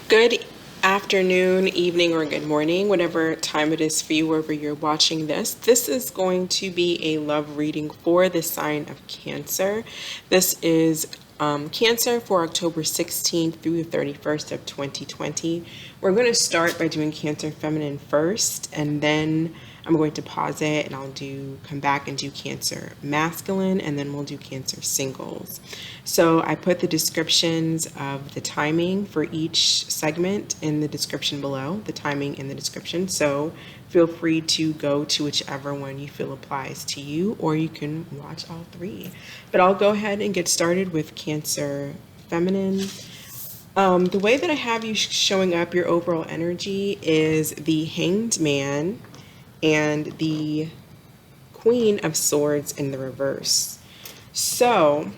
Good afternoon, evening, or good morning, whatever time it is for you, wherever you're watching this. This is going to be a love reading for the sign of Cancer. This is Cancer for October 16th through the 31st of 2020. We're going to start by doing Cancer Feminine first, and then I'm going to pause it and I'll come back and do Cancer Masculine, and then we'll do Cancer Singles. So I put the descriptions of the timing for each segment in the description below, the timing in the description. So feel free to go to whichever one you feel applies to you, or you can watch all three. But I'll go ahead and get started with Cancer Feminine. The way that I have you showing up, your overall energy is the Hanged Man and the Queen of Swords in the reverse. So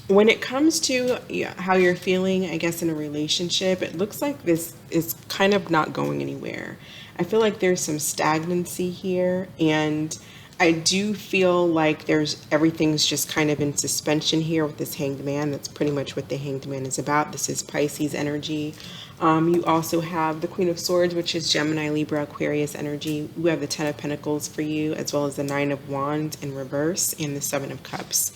when it comes to how you're feeling, I guess, in a relationship, it looks like this is kind of not going anywhere. I feel like there's some stagnancy here, and I do feel like everything's just kind of in suspension here with this Hanged Man. That's pretty much what the Hanged Man is about. This is Pisces energy. You also have the Queen of Swords, which is Gemini, Libra, Aquarius energy. We have the Ten of Pentacles for you, as well as the Nine of Wands in reverse and the Seven of Cups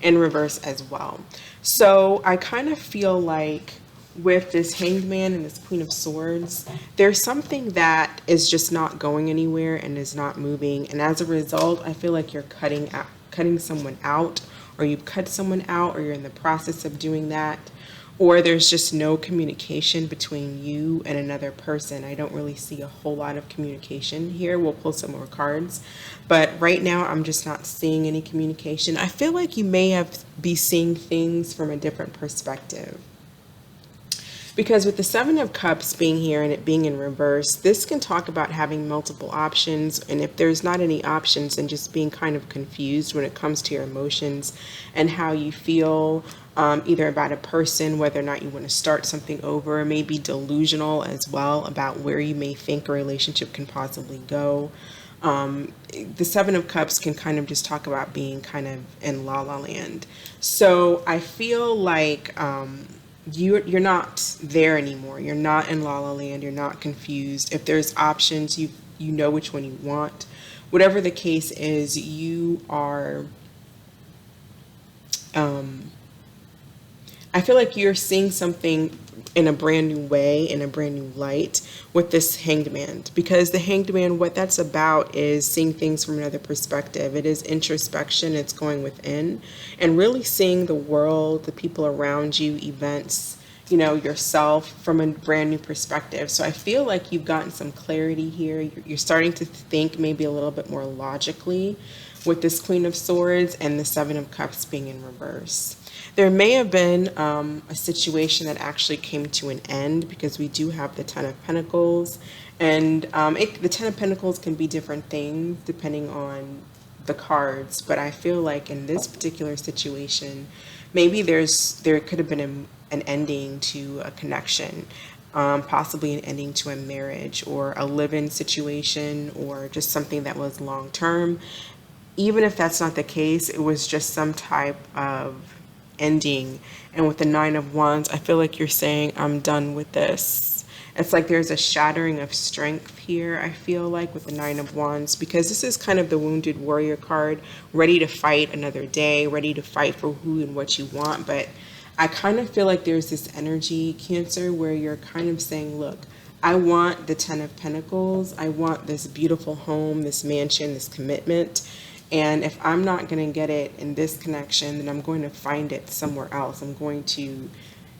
in reverse as well. So I kind of feel like with this Hanged Man and this Queen of Swords, there's something that is just not going anywhere and is not moving. And as a result, I feel like you're cutting someone out, or you've cut someone out, or you're in the process of doing that, or there's just no communication between you and another person. I don't really see a whole lot of communication here. We'll pull some more cards, but right now I'm just not seeing any communication. I feel like you may be seeing things from a different perspective. Because with the Seven of Cups being here and it being in reverse, this can talk about having multiple options. And if there's not any options, then just being kind of confused when it comes to your emotions and how you feel, either about a person, whether or not you want to start something over, maybe delusional as well about where you may think a relationship can possibly go. The Seven of Cups can kind of just talk about being kind of in la la land. So I feel like you're not there anymore. You're not in la la land. You're not confused. If there's options, you know which one you want. Whatever the case is, you are. I feel like you're seeing something in a brand new way, in a brand new light with this Hanged Man. Because the Hanged Man, what that's about is seeing things from another perspective. It is introspection, it's going within, and really seeing the world, the people around you, events, yourself from a brand new perspective. So I feel like you've gotten some clarity here. You're starting to think maybe a little bit more logically with this Queen of Swords and the Seven of Cups being in reverse. There may have been a situation that actually came to an end, because we do have the Ten of Pentacles, and the Ten of Pentacles can be different things depending on the cards, but I feel like in this particular situation, maybe there could have been an ending to a connection, possibly an ending to a marriage or a live-in situation, or just something that was long-term. Even if that's not the case, it was just some type of ending. And with the Nine of Wands, I feel like you're saying, I'm done with this. It's like there's a shattering of strength here, I feel like, with the Nine of Wands, because this is kind of the wounded warrior card, ready to fight another day, ready to fight for who and what you want. But I kind of feel like there's this energy, Cancer, where you're kind of saying, look, I want the Ten of Pentacles. I want this beautiful home, this mansion, this commitment. And if I'm not going to get it in this connection, then I'm going to find it somewhere else. I'm going to,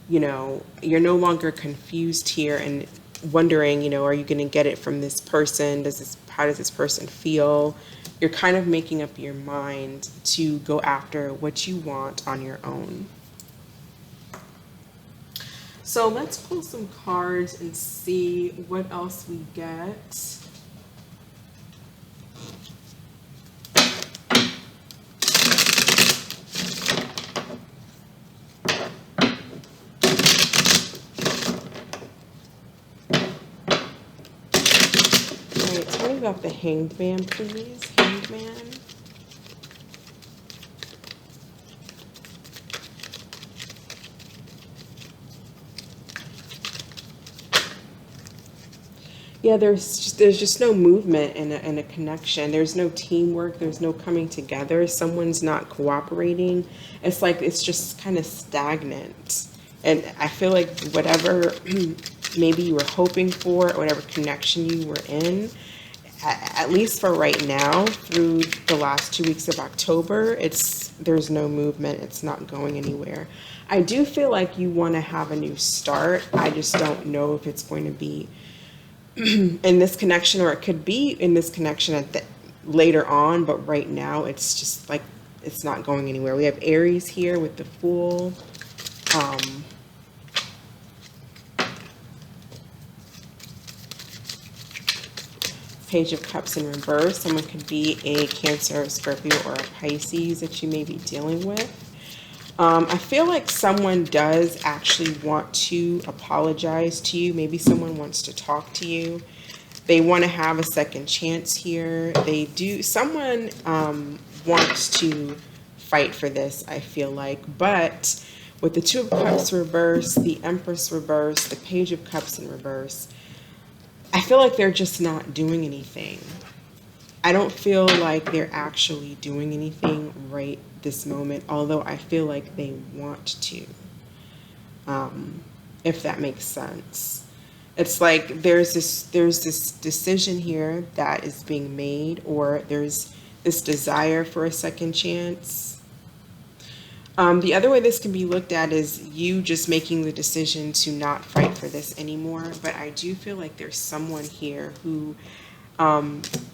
you're no longer confused here and wondering, are you going to get it from this person? How does this person feel? You're kind of making up your mind to go after what you want on your own. So let's pull some cards and see what else we get. Tell me about the Hanged Man, please. Hanged Man. Yeah, there's just no movement and a connection. There's no teamwork. There's no coming together. Someone's not cooperating. It's like it's just kind of stagnant. And I feel like whatever maybe you were hoping for, or whatever connection you were in, at least for right now, through the last 2 weeks of October, there's no movement. It's not going anywhere. I do feel like you want to have a new start. I just don't know if it's going to be in this connection, or it could be in this connection later on, but right now it's just like it's not going anywhere. We have Aries here with the Fool. um Page of Cups in reverse. Someone could be a Cancer, Scorpio, or a Pisces that you may be dealing with. I feel like someone does actually want to apologize to you. Maybe someone wants to talk to you. They want to have a second chance here. They do. Someone wants to fight for this, I feel like. But with the Two of Cups reverse, the Empress reverse, the Page of Cups in reverse, I feel like they're just not doing anything. I don't feel like they're actually doing anything right this moment, although I feel like they want to, if that makes sense. It's like there's this decision here that is being made, or there's this desire for a second chance. The other way this can be looked at is you just making the decision to not fight for this anymore. But I do feel like there's someone here who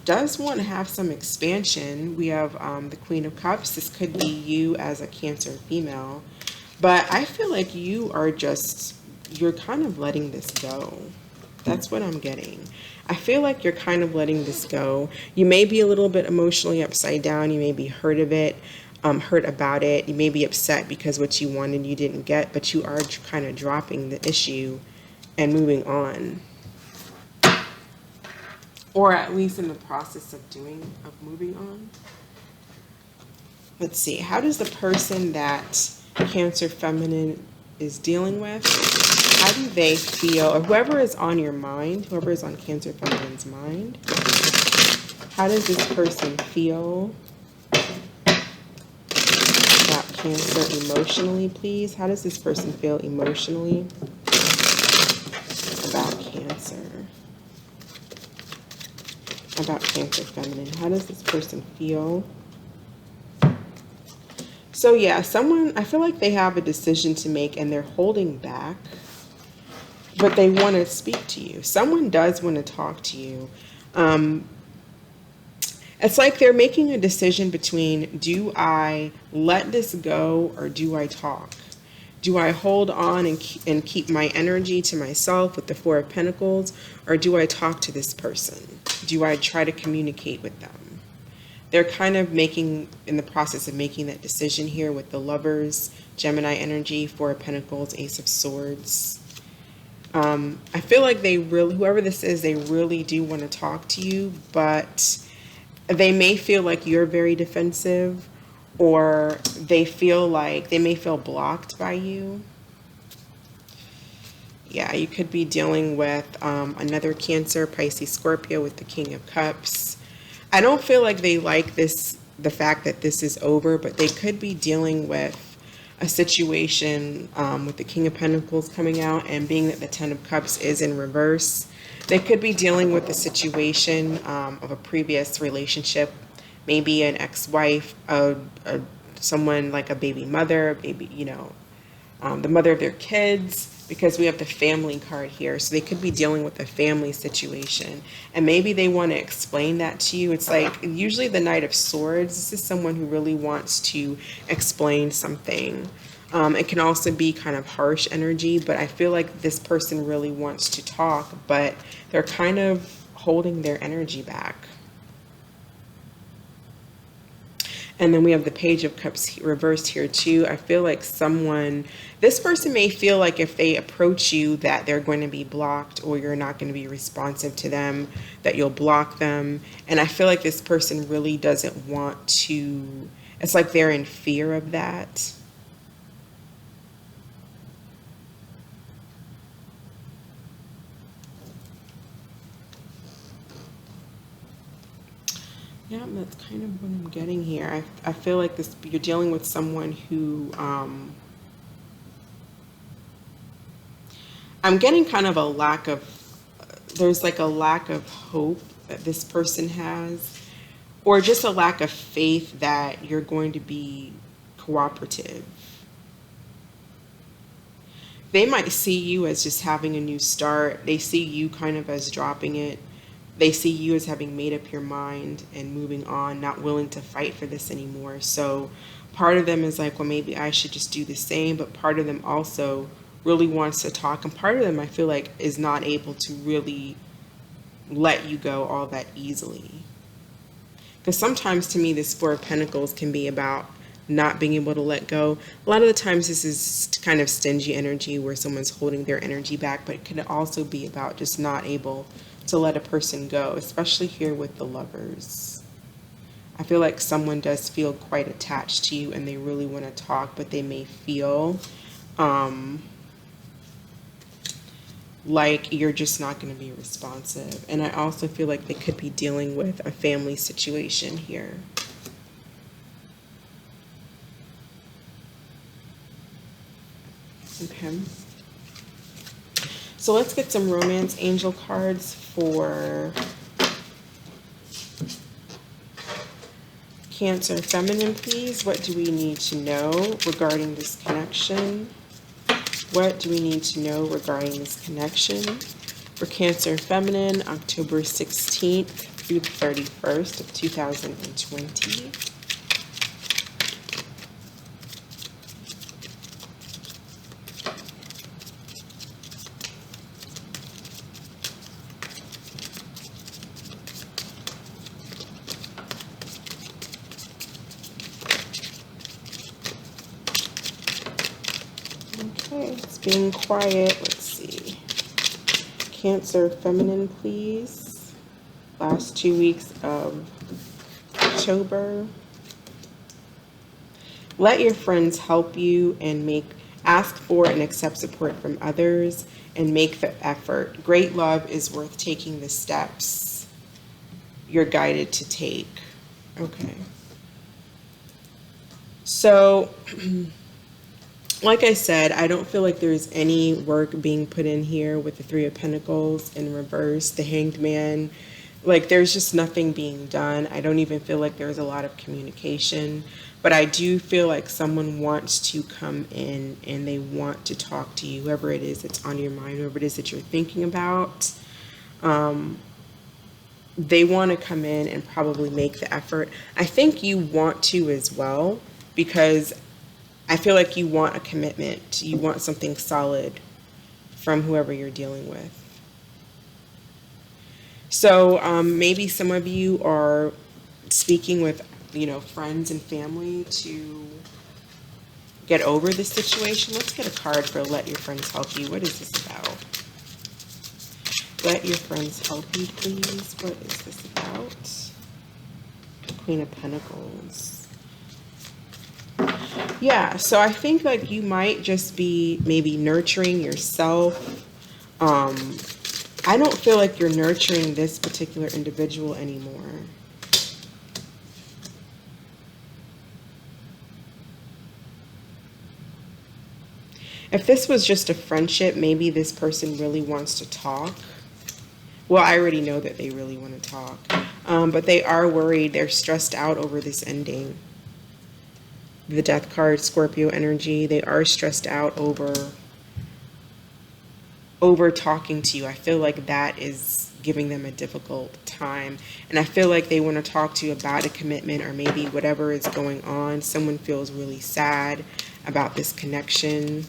does want to have some expansion. We have the Queen of Cups. This could be you as a Cancer female. But I feel like you're kind of letting this go. That's what I'm getting. I feel like you're kind of letting this go. You may be a little bit emotionally upside down. You may be hurt about it. You may be upset because what you wanted you didn't get, but you are kind of dropping the issue and moving on. Or at least in the process of moving on. Let's see. How does the person that Cancer feminine is dealing with, how do they feel, or whoever is on your mind, whoever is on Cancer feminine's mind, how does this person feel about Cancer emotionally, please? How does this person feel emotionally about Cancer? About Cancer feminine. How does this person feel? So yeah, I feel like they have a decision to make and they're holding back, but they want to speak to you. Someone does want to talk to you. It's like they're making a decision between, do I let this go or do I talk? Do I hold on and keep my energy to myself with the Four of Pentacles, or do I talk to this person? Do I try to communicate with them? They're kind of in the process of making that decision here with the Lovers, Gemini energy, Four of Pentacles, Ace of Swords. I feel like whoever this is, they really do want to talk to you, but they may feel like you're very defensive, or they may feel blocked by you. Yeah, you could be dealing with another Cancer, Pisces, Scorpio with the King of Cups. I don't feel like they like the fact that this is over, but they could be dealing with a situation with the King of Pentacles coming out, and being that the Ten of Cups is in reverse. They could be dealing with a situation of a previous relationship, maybe an ex-wife, someone like a baby mother, the mother of their kids, because we have the Family card here. So they could be dealing with a family situation, and maybe they want to explain that to you. It's like usually the Knight of Swords. This is someone who really wants to explain something. It can also be kind of harsh energy, but I feel like this person really wants to talk, but they're kind of holding their energy back. And then we have the Page of Cups reversed here too. I feel like this person may feel like if they approach you that they're going to be blocked, or you're not going to be responsive to them, that you'll block them. And I feel like this person really doesn't want to, it's like they're in fear of that. Yeah, that's kind of what I'm getting here. I feel like this, you're dealing with someone who, I'm getting kind of a lack of, there's like a lack of hope that this person has, or just a lack of faith that you're going to be cooperative. They might see you as just having a new start. They see you kind of as dropping it. They see you as having made up your mind and moving on, not willing to fight for this anymore. So part of them is like, well, maybe I should just do the same. But part of them also really wants to talk. And part of them, I feel like, is not able to really let you go all that easily. Because sometimes to me, this Four of Pentacles can be about not being able to let go. A lot of the times this is kind of stingy energy where someone's holding their energy back, but it can also be about just not able to let a person go, especially here with the Lovers. I feel like someone does feel quite attached to you and they really want to talk, but they may feel like you're just not going to be responsive. And I also feel like they could be dealing with a family situation here. Okay. So let's get some romance angel cards for Cancer feminine, please. What do we need to know regarding this connection? What do we need to know regarding this connection for Cancer feminine, October 16th through the 31st of 2020? Okay, it's being quiet. Let's see. Cancer feminine, please. Last 2 weeks of October. Let your friends help you and ask for and accept support from others and make the effort. Great love is worth taking the steps you're guided to take. Okay. So like I said, I don't feel like there's any work being put in here with the Three of Pentacles in reverse, the Hanged Man. Like, there's just nothing being done. I don't even feel like there's a lot of communication. But I do feel like someone wants to come in and they want to talk to you, whoever it is that's on your mind, whoever it is that you're thinking about. They want to come in and probably make the effort. I think you want to as well, because I feel like you want a commitment. You want something solid from whoever you're dealing with. So maybe some of you are speaking with, friends and family to get over the situation. Let's get a card for Let Your Friends Help You. What is this about? Let your friends help you, please. What is this about? Queen of Pentacles. Yeah, so I think like you might just be maybe nurturing yourself. I don't feel like you're nurturing this particular individual anymore. If this was just a friendship, maybe this person really wants to talk. Well, I already know that they really want to talk. But they are worried. They're stressed out over this ending. The Death card, Scorpio energy, they are stressed out over talking to you. I feel like that is giving them a difficult time. And I feel like they want to talk to you about a commitment or maybe whatever is going on. Someone feels really sad about this connection.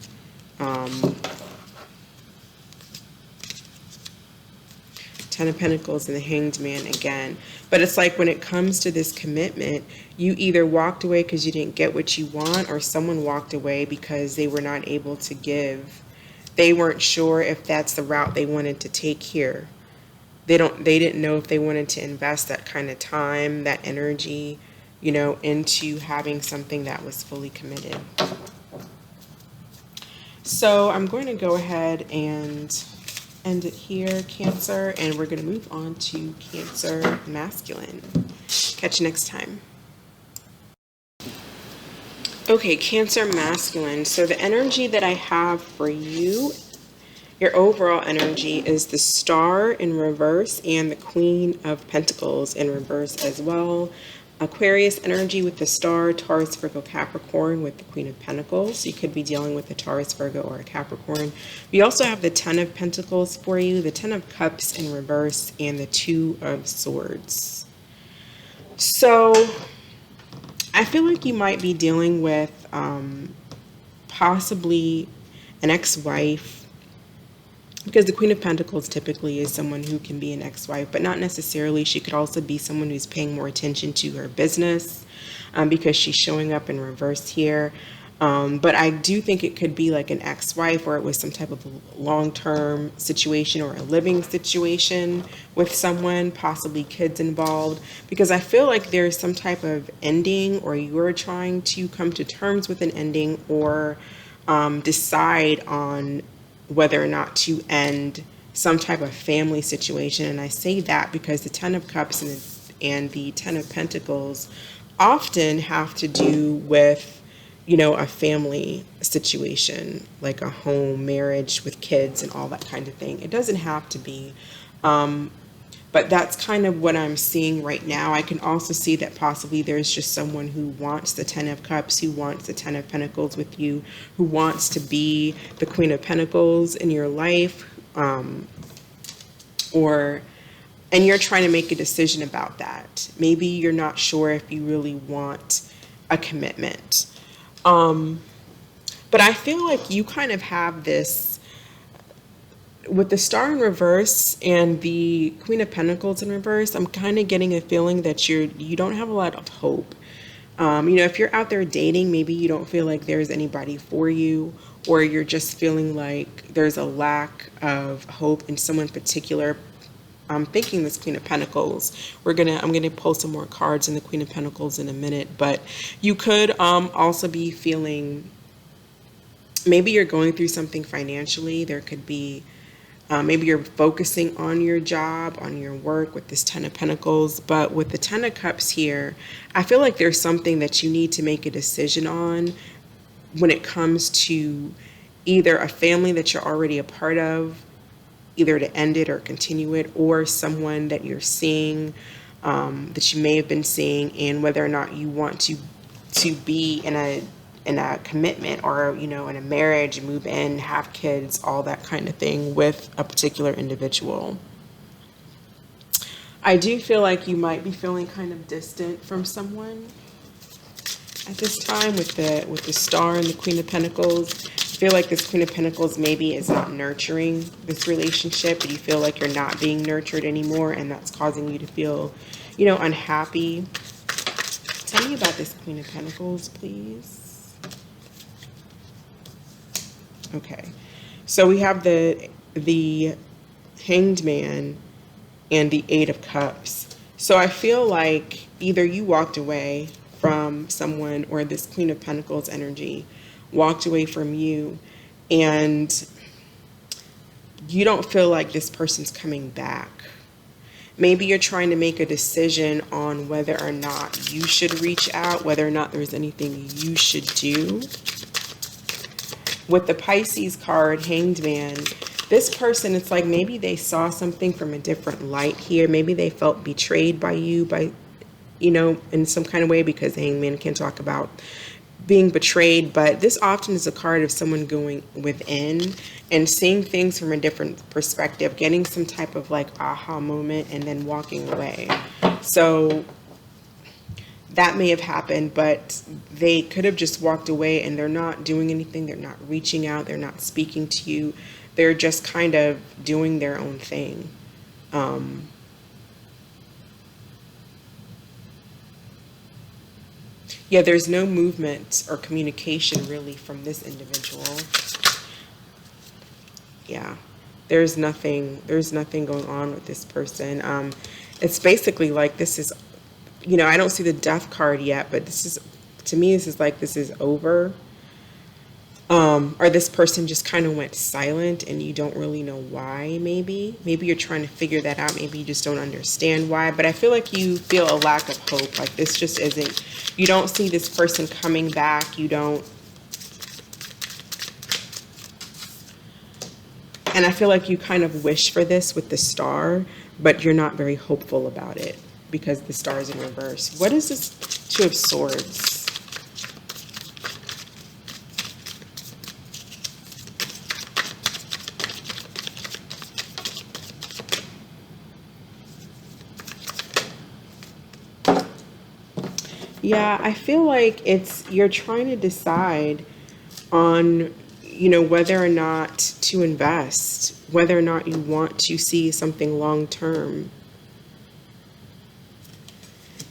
Ten of Pentacles and the Hanged Man again. But it's like when it comes to this commitment, you either walked away because you didn't get what you want, or someone walked away because they were not able to give. They weren't sure if that's the route they wanted to take here. They didn't know if they wanted to invest that kind of time, that energy, into having something that was fully committed. So I'm going to go ahead and end it here, Cancer, and we're going to move on to Cancer masculine. Catch you next time. Okay, Cancer masculine. So the energy that I have for you, your overall energy, is the Star in reverse and the Queen of Pentacles in reverse as well. Aquarius energy with the Star, Taurus, Virgo, Capricorn with the Queen of Pentacles. You could be dealing with a Taurus, Virgo, or a Capricorn. We also have the Ten of Pentacles for you, the Ten of Cups in reverse, and the Two of Swords. So I feel like you might be dealing with possibly an ex-wife, because the Queen of Pentacles typically is someone who can be an ex-wife, but not necessarily. She could also be someone who's paying more attention to her business, because she's showing up in reverse here. But I do think it could be like an ex-wife, or it was some type of long-term situation or a living situation with someone, possibly kids involved, because I feel like there's some type of ending, or you're trying to come to terms with an ending, or decide on whether or not to end some type of family situation. And I say that because the Ten of Cups and the Ten of Pentacles often have to do with, you know, a family situation, like a home, marriage with kids and all that kind of thing. It doesn't have to be, but that's kind of what I'm seeing right now. I can also see that possibly there's just someone who wants the Ten of Cups, who wants the Ten of Pentacles with you, who wants to be the Queen of Pentacles in your life, and you're trying to make a decision about that. Maybe you're not sure if you really want a commitment. But I feel like you kind of have this, with the Star in reverse and the Queen of Pentacles in reverse. I'm kind of getting a feeling that you don't have a lot of hope. You know, if you're out there dating, maybe you don't feel like there's anybody for you, or you're just feeling like there's a lack of hope in someone particular. I'm thinking this Queen of Pentacles. I'm gonna pull some more cards in the Queen of Pentacles in a minute, but you could also be feeling, maybe you're going through something financially. There could be maybe you're focusing on your job, on your work with this Ten of Pentacles, but with the Ten of Cups here, I feel like there's something that you need to make a decision on when it comes to either a family that you're already a part of, either to end it or continue it, or someone that you're seeing, that you may have been seeing, and whether or not you want to be in a commitment, or, you know, in a marriage, move in, have kids, all that kind of thing with a particular individual. I do feel like you might be feeling kind of distant from someone at this time with the Star and the Queen of Pentacles. I feel like this Queen of Pentacles maybe is not nurturing this relationship, but you feel like you're not being nurtured anymore, and that's causing you to feel, you know, unhappy. Tell me about this Queen of Pentacles, please. Okay, so we have the Hanged Man and the Eight of Cups. So I feel like either you walked away from someone, or this Queen of Pentacles energy walked away from you, and you don't feel like this person's coming back. Maybe you're trying to make a decision on whether or not you should reach out, whether or not there's anything you should do. With the Pisces card, Hanged Man, this person, it's like maybe they saw something from a different light here. Maybe they felt betrayed by you, you know, in some kind of way, because the Hanged Man can talk about being betrayed, but this often is a card of someone going within and seeing things from a different perspective, getting some type of like aha moment, and then walking away. So that may have happened, but they could have just walked away, and they're not doing anything. They're not reaching out. They're not speaking to you. They're just kind of doing their own thing. Yeah, there's no movement or communication really from this individual. Yeah, there's nothing going on with this person. It's basically like this is, you know, I don't see the Death card yet, but this is, to me, this is like this is over. Or this person just kind of went silent and you don't really know why. Maybe you're trying to figure that out. Maybe you just don't understand why, but I feel like you feel a lack of hope. Like this just isn't, you don't see this person coming back. You don't, and I feel like you kind of wish for this with the star, but you're not very hopeful about it because the star is in reverse. What is this Two of Swords? Yeah, I feel like you're trying to decide on, whether or not to invest, whether or not you want to see something long term.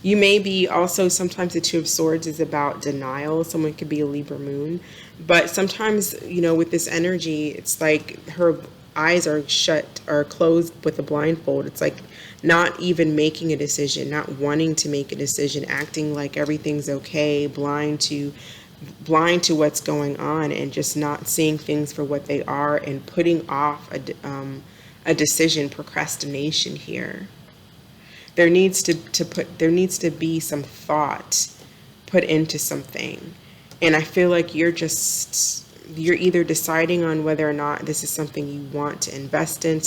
You may be also, sometimes the Two of Swords is about denial. Someone could be a Libra moon. But sometimes, with this energy, it's like her eyes are shut or closed with a blindfold. It's like not even making a decision, not wanting to make a decision, acting like everything's okay, blind to what's going on, and just not seeing things for what they are, and putting off a decision, procrastination here. There needs to be some thought put into something. And I feel like you're either deciding on whether or not this is something you want to invest in,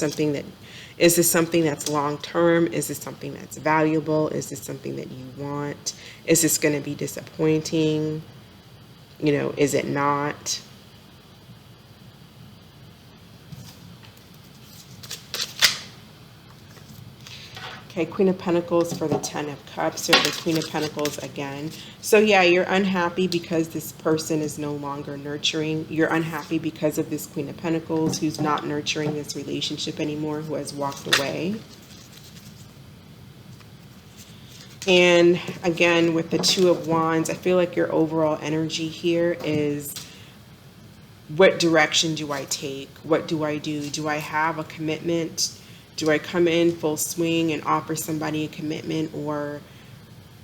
is this something that's long term? Is this something that's valuable? Is this something that you want? Is this going to be disappointing? Is it not? Okay, Queen of Pentacles for the Ten of Cups, or the Queen of Pentacles again. So yeah, you're unhappy because this person is no longer nurturing. You're unhappy because of this Queen of Pentacles who's not nurturing this relationship anymore, who has walked away. And again, with the Two of Wands, I feel like your overall energy here is, what direction do I take? What do I do? Do I have a commitment? Do I come in full swing and offer somebody a commitment, or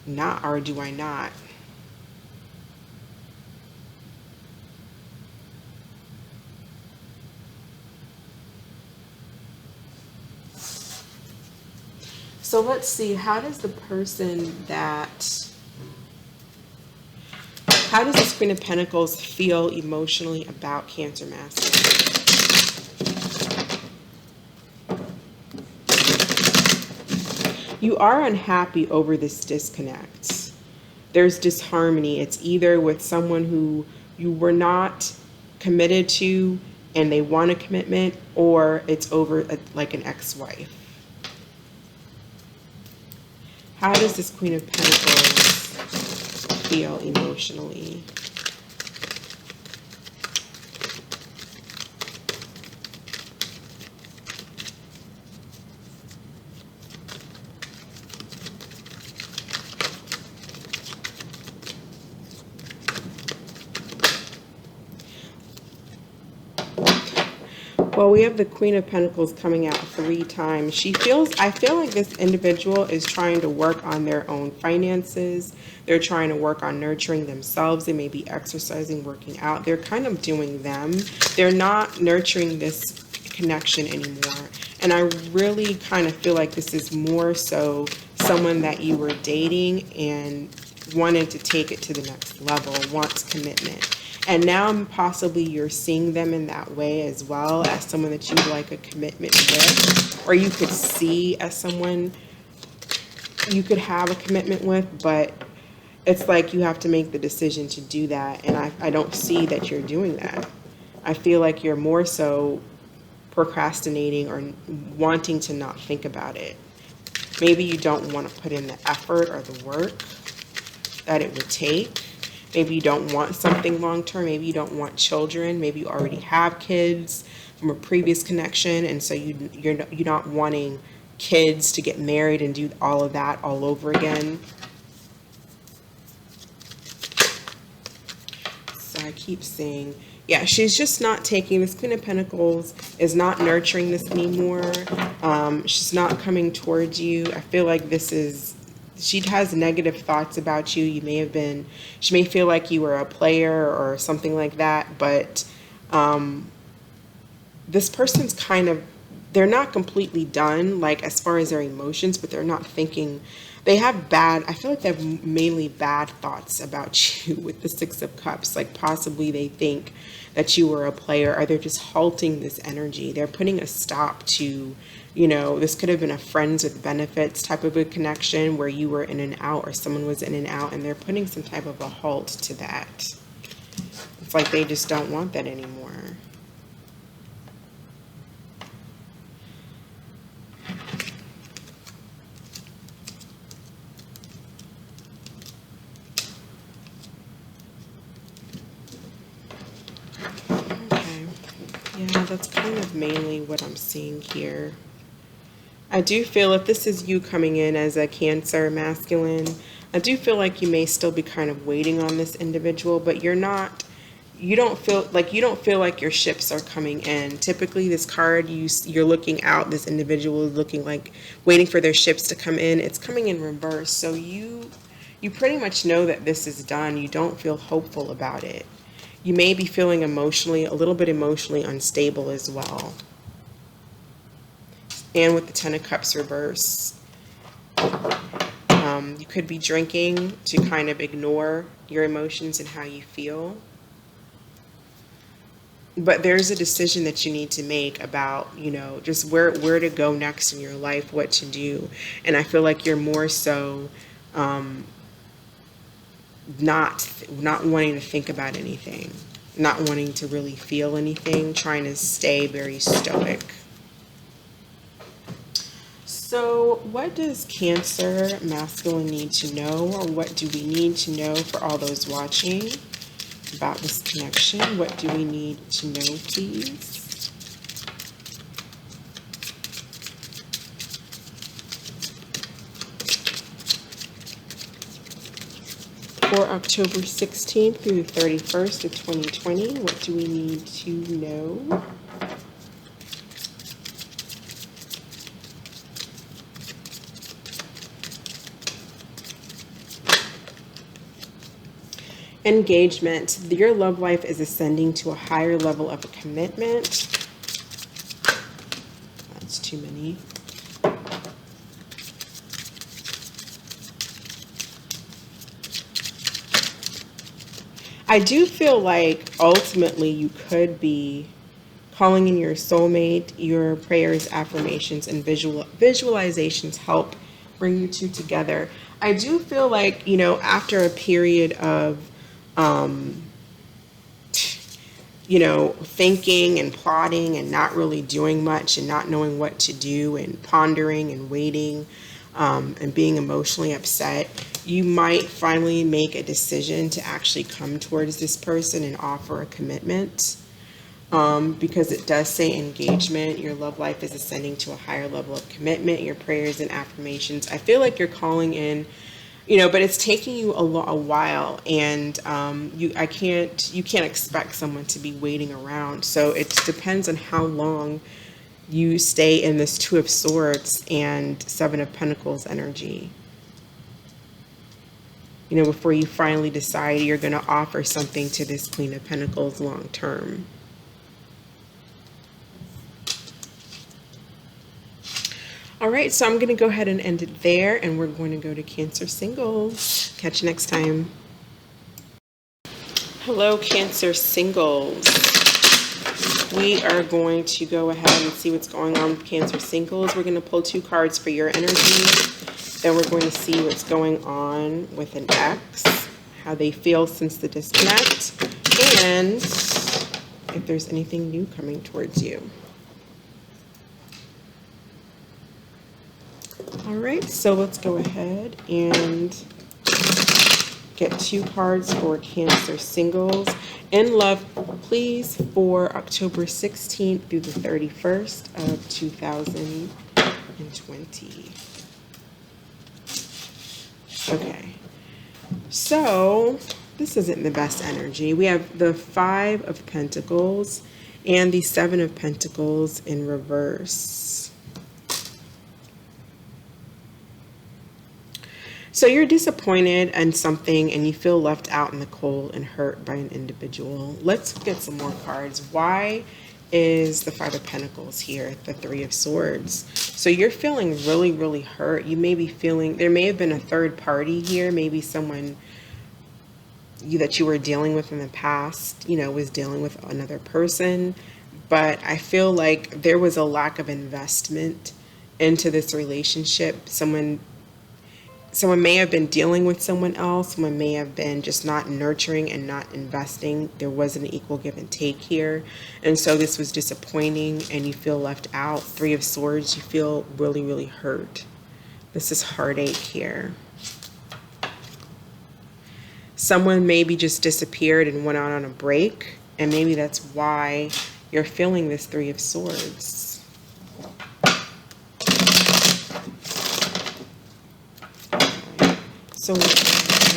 not, or do I not? So let's see, how does this Queen of Pentacles feel emotionally about Cancer masculine? You are unhappy over this disconnect. There's disharmony. It's either with someone who you were not committed to and they want a commitment, or it's over like an ex-wife. How does this Queen of Pentacles feel emotionally? Well, we have the Queen of Pentacles coming out 3 times. I feel like this individual is trying to work on their own finances. They're trying to work on nurturing themselves. They may be exercising, working out. They're kind of doing them. They're not nurturing this connection anymore. And I really kind of feel like this is more so someone that you were dating and wanted to take it to the next level, wants commitment. And now possibly you're seeing them in that way as well, as someone that you'd like a commitment with, or you could see as someone you could have a commitment with, but it's like you have to make the decision to do that. And I don't see that you're doing that. I feel like you're more so procrastinating or wanting to not think about it. Maybe you don't want to put in the effort or the work that it would take. Maybe you don't want something long term. Maybe you don't want children. Maybe you already have kids from a previous connection, and so you're not wanting kids to get married and do all of that all over again. So I keep saying, yeah, she's just not taking, this Queen of Pentacles is not nurturing this anymore. She's not coming towards you. I feel like this is she has negative thoughts about you. She may feel like you were a player or something like that, but this person's kind of, they're not completely done, like as far as their emotions, but they're not thinking, I feel like they have mainly bad thoughts about you with the Six of Cups. Like possibly they think that you were a player, or they're just halting this energy. They're putting a stop to, this could have been a friends with benefits type of a connection where you were in and out or someone was in and out, and they're putting some type of a halt to that. It's like they just don't want that anymore. Yeah, that's kind of mainly what I'm seeing here. I do feel if this is you coming in as a Cancer masculine, I do feel like you may still be kind of waiting on this individual, but you don't feel like your ships are coming in. Typically this card, you're looking out, this individual is looking like waiting for their ships to come in. It's coming in reverse. So you pretty much know that this is done. You don't feel hopeful about it. You may be feeling a little bit emotionally unstable as well. And with the Ten of Cups reverse, you could be drinking to kind of ignore your emotions and how you feel. But there's a decision that you need to make about, just where to go next in your life, what to do. And I feel like you're more so not wanting to think about anything, not wanting to really feel anything, trying to stay very stoic. So what does Cancer masculine need to know, or what do we need to know for all those watching about this connection? What do we need to know, please? For October 16th through the 31st of 2020, what do we need to know? Engagement. Your love life is ascending to a higher level of a commitment. That's too many. I do feel like ultimately you could be calling in your soulmate. Your prayers, affirmations, and visualizations help bring you two together. I do feel like, after a period of thinking and plotting and not really doing much and not knowing what to do and pondering and waiting and being emotionally upset, you might finally make a decision to actually come towards this person and offer a commitment. Because it does say engagement. Your love life is ascending to a higher level of commitment. Your prayers and affirmations. I feel like you're calling in, but it's taking you a while, and you can't expect someone to be waiting around. So it depends on how long you stay in this Two of Swords and Seven of Pentacles energy. Before you finally decide you're going to offer something to this Queen of Pentacles long term. All right, so I'm going to go ahead and end it there, and we're going to go to Cancer singles. Catch you next time. Hello, Cancer singles. We are going to go ahead and see what's going on with Cancer singles. We're going to pull 2 cards for your energy. Then we're going to see what's going on with an ex, how they feel since the disconnect, and if there's anything new coming towards you. All right, so let's go ahead and get 2 cards for Cancer singles. In love, please, for October 16th through the 31st of 2020. Okay, so this isn't the best energy. We have the 5 of Pentacles and the 7 of Pentacles in reverse. So you're disappointed in something and you feel left out in the cold and hurt by an individual. Let's get some more cards. Why is the Five of Pentacles here, the Three of Swords? So you're feeling really, really hurt. You may be feeling, there may have been a third party here, maybe someone that you were dealing with in the past, was dealing with another person. But I feel like there was a lack of investment into this relationship. Someone may have been dealing with someone else. Someone may have been just not nurturing and not investing. There wasn't an equal give and take here. And so this was disappointing and you feel left out. Three of Swords, you feel really, really hurt. This is heartache here. Someone maybe just disappeared and went out on a break. And maybe that's why you're feeling this Three of Swords. So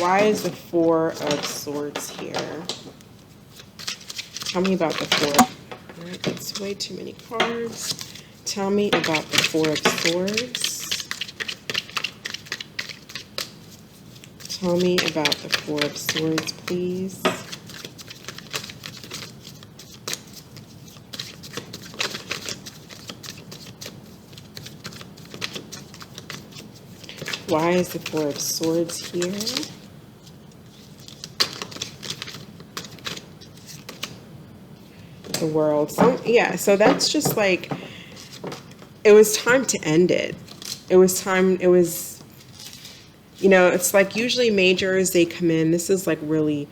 why is the Four of Swords here? Tell me about the Four. All right, that's way too many cards. Tell me about the Four of Swords. Tell me about the Four of Swords, please. Why is the Four of Swords here? The World. So that's just like, it was time to end it. It's like usually majors, they come in. This is like really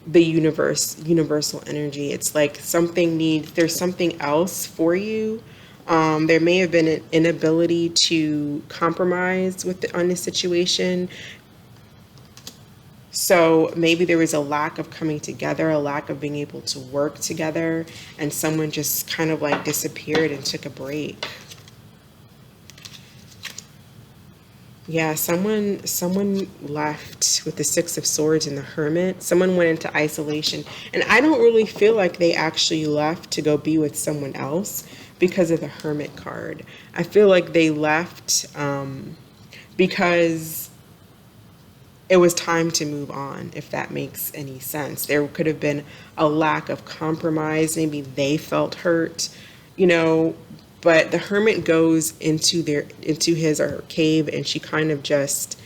the universal energy. It's like there's something else for you. There may have been an inability to compromise on the situation. So maybe there was a lack of coming together, a lack of being able to work together, and someone just kind of like disappeared and took a break. Yeah, someone left with the Six of Swords and the Hermit. Someone went into isolation. And I don't really feel like they actually left to go be with someone else because of the Hermit card. I feel like they left because it was time to move on, if that makes any sense. There could have been a lack of compromise. Maybe they felt hurt, but the Hermit goes into his or her cave, and she kind of just,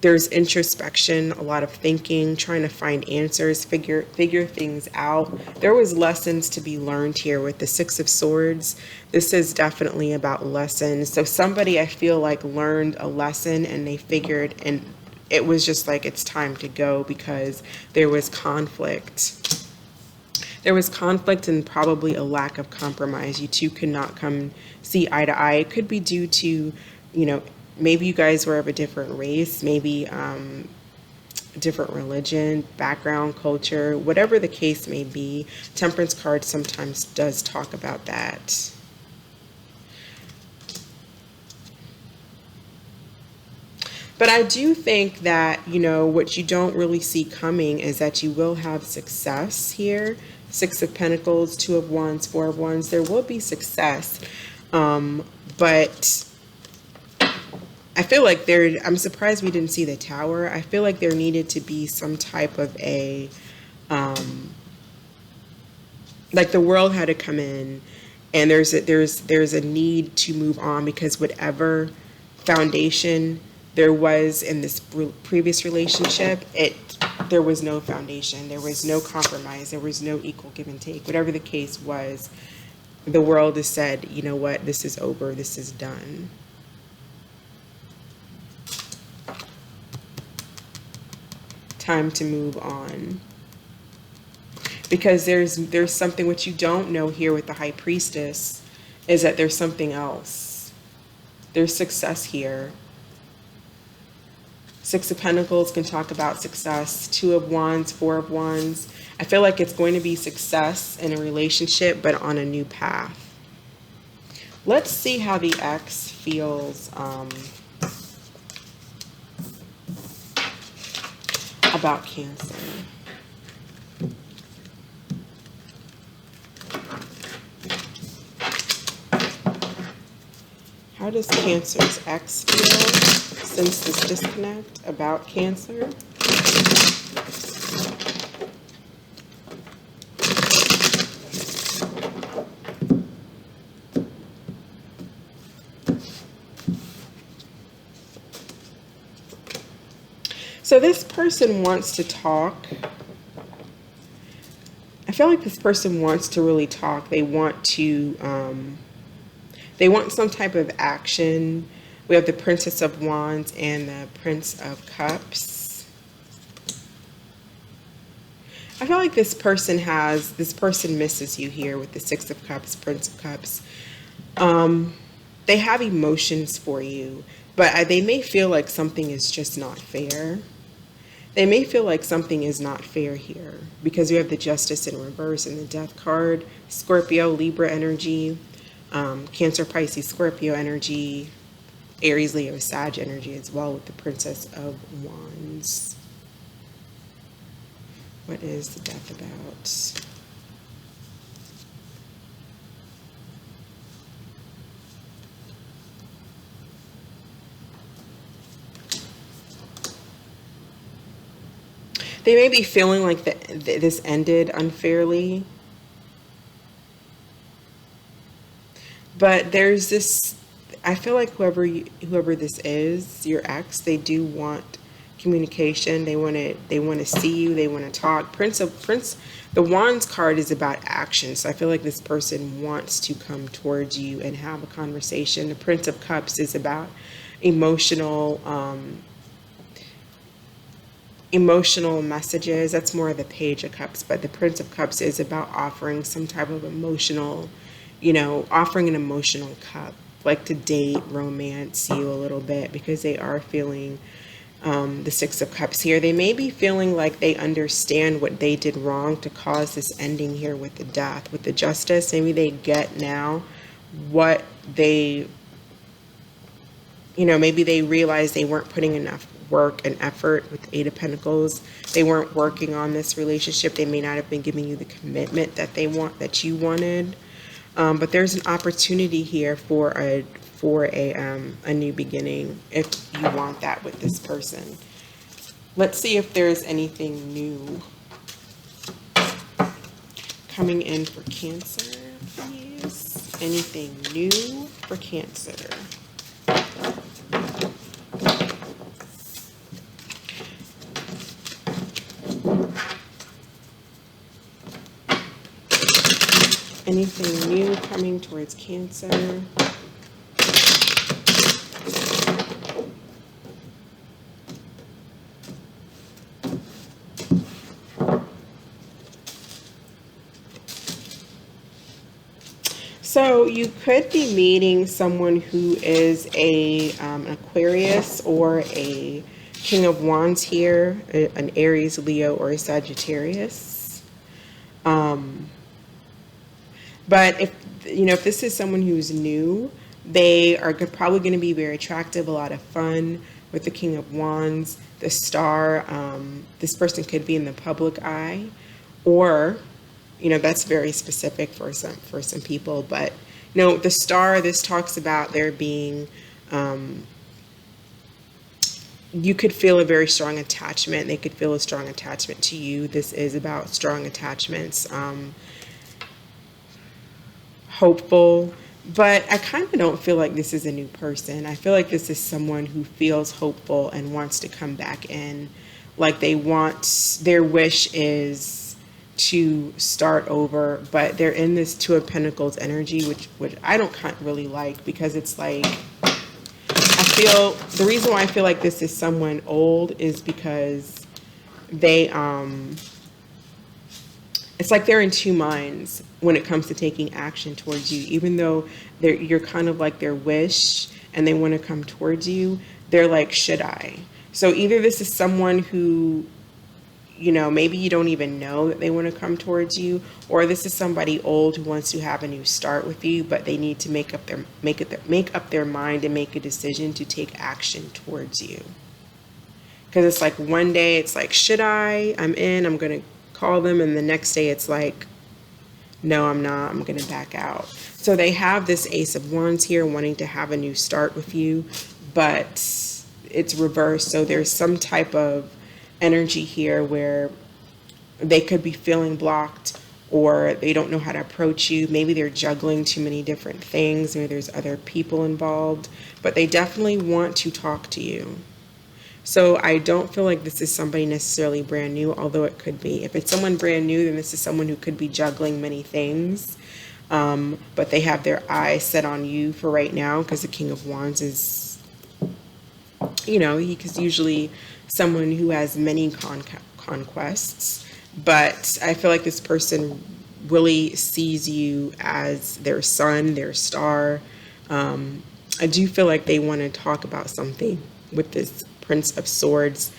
there's introspection, a lot of thinking, trying to find answers, figure things out. There was lessons to be learned here with the Six of Swords. This is definitely about lessons. So somebody, I feel like, learned a lesson and they figured, and it was just like, it's time to go because there was conflict. There was conflict and probably a lack of compromise. You two could not come see eye to eye. It could be due to, maybe you guys were of a different race, maybe different religion, background, culture, whatever the case may be. Temperance card sometimes does talk about that. But I do think that, what you don't really see coming is that you will have success here. Six of Pentacles, Two of Wands, Four of Wands. There will be success. But I feel like I'm surprised we didn't see the Tower. I feel like there needed to be some type of like the World had to come in, and there's a need to move on because whatever foundation there was in this previous relationship, there was no foundation, there was no compromise, there was no equal give and take. Whatever the case was, the World has said, you know what, this is over, this is done. Time to move on. Because there's something which you don't know here with the High Priestess, is that there's something else. There's success here. Six of Pentacles can talk about success. Two of Wands, Four of Wands. I feel like it's going to be success in a relationship, but on a new path. Let's see how the ex feels about Cancer. How does Cancer's ex feel since this disconnect about Cancer? So this person wants to talk. I feel like this person wants to really talk. They want some type of action. We have the Princess of Wands and the Prince of Cups. I feel like this person misses you here with the Six of Cups, Prince of Cups. They have emotions for you, but they may feel like something is just not fair. They may feel like something is not fair here because you have the Justice in reverse and the Death card, Scorpio, Libra energy, Cancer, Pisces, Scorpio energy, Aries, Leo, Sag energy as well with the Princess of Wands. What is the Death about? They may be feeling like this ended unfairly. But there's this, I feel like whoever this is, your ex, they do want communication. They want to see you. They want to talk. The Wands card is about action. So I feel like this person wants to come towards you and have a conversation. The Prince of Cups is about emotional messages. That's more of the Page of Cups, but the Prince of Cups is about offering some type of emotional, offering an emotional cup, like to date, romance you a little bit, because they are feeling the Six of Cups here. They may be feeling like they understand what they did wrong to cause this ending here with the Death. With the Justice, maybe they get now what they, maybe they realize they weren't putting enough work and effort with the Eight of Pentacles. They weren't working on this relationship. They may not have been giving you the commitment that you wanted. But there's an opportunity here for a new beginning if you want that with this person. Let's see if there's anything new coming in for Cancer, please. Anything new for Cancer? Anything new coming towards Cancer? So you could be meeting someone who is an Aquarius or a King of Wands here, an Aries, Leo, or a Sagittarius. But if this is someone who's new, they are probably going to be very attractive, a lot of fun with the King of Wands, the Star. This person could be in the public eye, or that's very specific for some people. But the Star, this talks about there being you could feel a very strong attachment. They could feel a strong attachment to you. This is about strong attachments. Hopeful, but I kind of don't feel like this is a new person. I feel like this is someone who feels hopeful and wants to come back in, like their wish is to start over, but they're in this Two of Pentacles energy, which I don't really like, because it's like, the reason why I feel like this is someone old is because they it's like they're in two minds when it comes to taking action towards you. Even though you're kind of like their wish and they want to come towards you, they're like, should I? So either this is someone who, maybe you don't even know that they want to come towards you, or this is somebody old who wants to have a new start with you, but they need to make up their mind and make a decision to take action towards you. Because it's like one day it's like, should I? I'm in, I'm going to call them, and the next day it's like, No, I'm not. I'm going to back out. So they have this Ace of Wands here wanting to have a new start with you, but it's reversed. So there's some type of energy here where they could be feeling blocked, or they don't know how to approach you. Maybe they're juggling too many different things. Maybe there's other people involved, but they definitely want to talk to you. So I don't feel like this is somebody necessarily brand new, although it could be. If it's someone brand new, then this is someone who could be juggling many things. But they have their eyes set on you for right now, because the King of Wands is, he's usually someone who has many conquests. But I feel like this person really sees you as their sun, their star. I do feel like they want to talk about something with this Prince of Swords.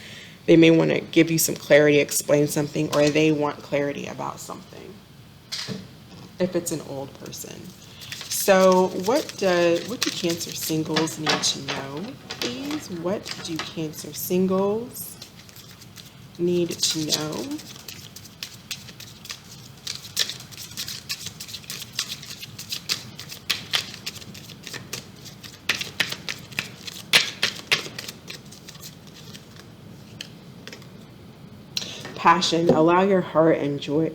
They may want to give you some clarity, explain something, or they want clarity about something, if it's an old person. So what do Cancer singles need to know, please? What do Cancer singles need to know? Passion. Allow your heart and joy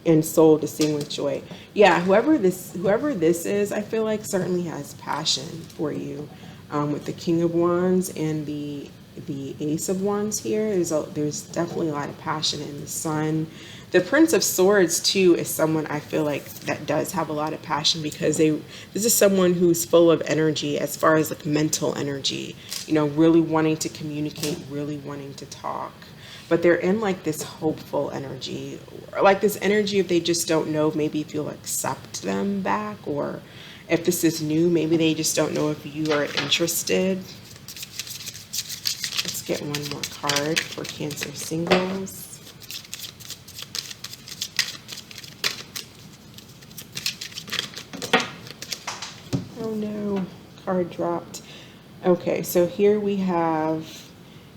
and soul to sing with joy. Yeah, whoever this is, I feel like certainly has passion for you. With the King of Wands and the Ace of Wands here, there's definitely a lot of passion in the Sun. The Prince of Swords too is someone I feel like that does have a lot of passion, because this is someone who's full of energy, as far as like mental energy, really wanting to communicate, really wanting to talk. But they're in like this hopeful energy, or like this energy if they just don't know maybe if you'll accept them back, or if this is new, maybe they just don't know if you are interested. Let's get one more card for Cancer singles. Oh no, card dropped. Okay, so here we have,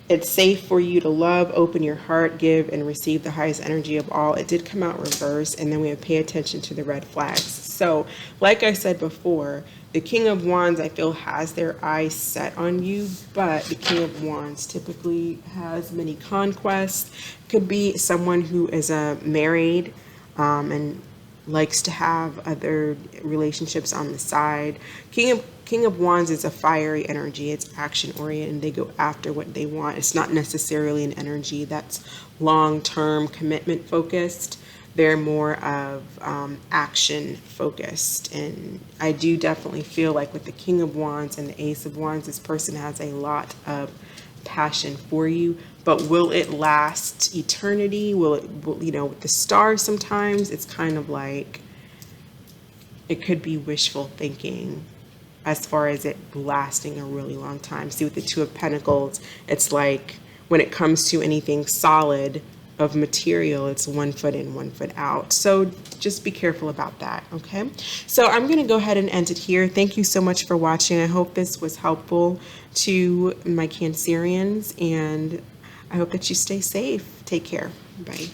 it's safe for you to love, open your heart, give, and receive the highest energy of all. It did come out reverse, and then we have pay attention to the red flags. So, like I said before, the King of Wands, I feel, has their eyes set on you, but the King of Wands typically has many conquests. Could be someone who is married and likes to have other relationships on the side. King of Wands is a fiery energy. It's action oriented, and they go after what they want. It's not necessarily an energy that's long-term commitment focused. They're more of action focused. And I do definitely feel like with the King of Wands and the Ace of Wands, this person has a lot of passion for you. But will it last eternity? With the stars, sometimes it's kind of like, it could be wishful thinking as far as it lasting a really long time. See, with the Two of Pentacles, it's like when it comes to anything solid of material, it's 1 foot in, 1 foot out. So just be careful about that, okay? So I'm going to go ahead and end it here. Thank you so much for watching. I hope this was helpful to my Cancerians, and I hope that you stay safe. Take care. Bye.